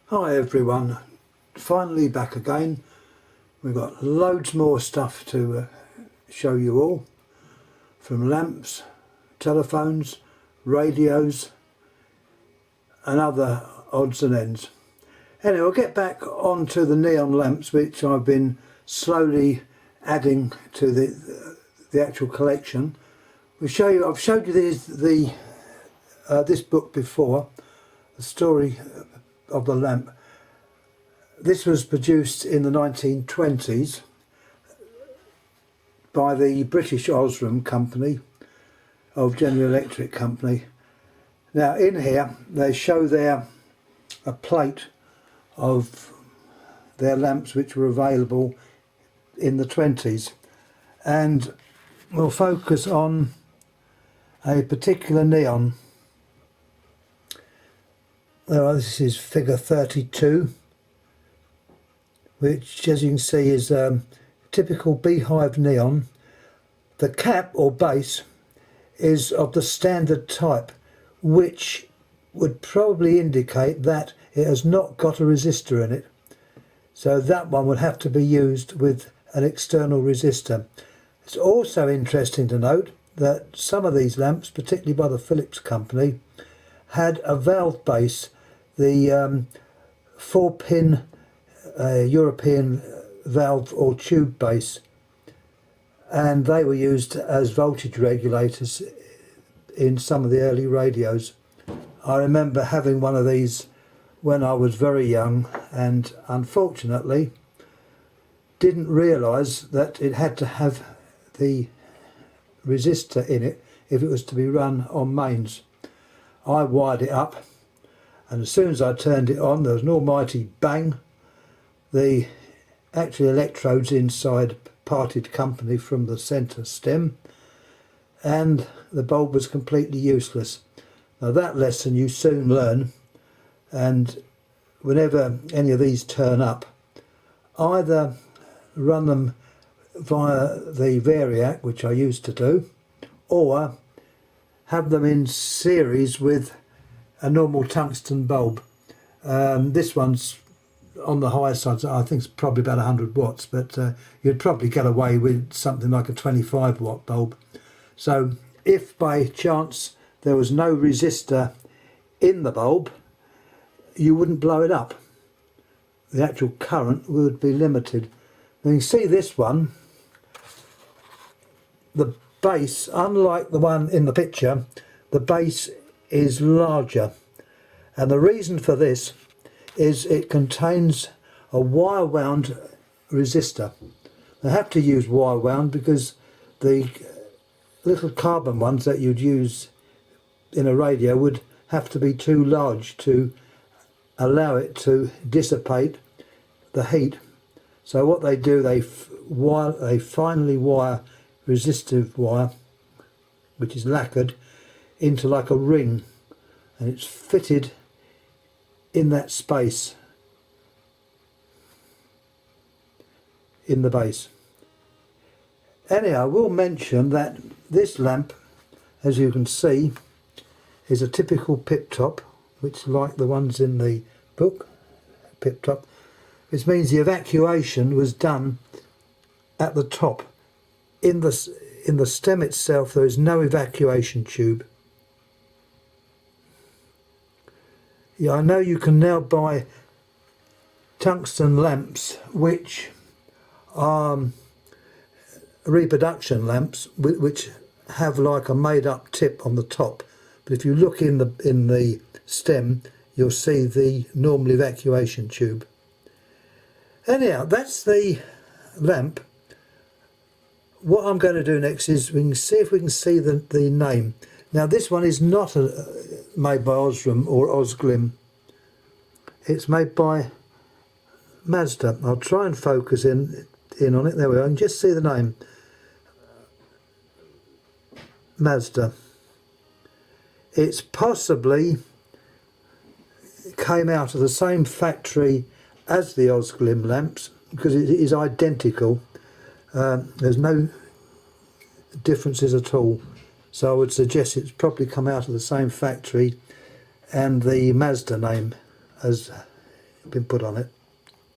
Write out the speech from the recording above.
Hi everyone, finally back again. We've got loads more stuff to show you all, from lamps, telephones, radios and other odds and ends. Anyway, we'll get back onto the neon lamps, which I've been slowly adding to the actual collection. I've showed you this book before, the story of the lamp. This was produced in the 1920s by the British Osram company of General Electric Company. Now in here they show a plate of their lamps which were available in the 20s, and we'll focus on a particular neon. Well, this is figure 32, which as you can see is typical Beehive neon. The cap or base is of the standard type, which would probably indicate that it has not got a resistor in it. So that one would have to be used with an external resistor. It's also interesting to note that some of these lamps, particularly by the Philips company, had a valve base, the 4-pin European valve or tube base, and they were used as voltage regulators in some of the early radios. I remember having one of these when I was very young, and unfortunately didn't realise that it had to have the resistor in it if it was to be run on mains. I wired it up, and as soon as I turned it on there was an almighty bang. The actual electrodes inside parted company from the centre stem, and the bulb was completely useless. Now that lesson you soon learn, and whenever any of these turn up, either run them via the variac, which I used to do, or have them in series with a normal tungsten bulb. This one's on the higher side, so I think it's probably about 100 watts, but you'd probably get away with something like a 25 watt bulb. So if by chance there was no resistor in the bulb, you wouldn't blow it up. The actual current would be limited. Now you can see this one, the base, unlike the one in the picture, the base is larger, and the reason for this is it contains a wire wound resistor. They have to use wire wound because the little carbon ones that you'd use in a radio would have to be too large to allow it to dissipate the heat. So what they do, they finely wire resistive wire, which is lacquered, into like a ring, and it's fitted in that space in the base. Anyhow, I will mention that this lamp, as you can see, is a typical Piptop, which like the ones in the book, Piptop, which means the evacuation was done at the top. In the stem itself there is no evacuation tube. Yeah, I know you can now buy tungsten lamps which are reproduction lamps which have like a made up tip on the top, but if you look in the stem you'll see the normal evacuation tube. Anyhow, that's the lamp. What I'm going to do next is we can see if we can see the name. Now this one is not made by Osram or Osglim. It's made by Mazda. I'll try and focus in on it. There we are. And just see the name. Mazda. It's possibly came out of the same factory as the Osglim lamps because it is identical. There's no differences at all. So I would suggest it's probably come out of the same factory, and the Mazda name has been put on it.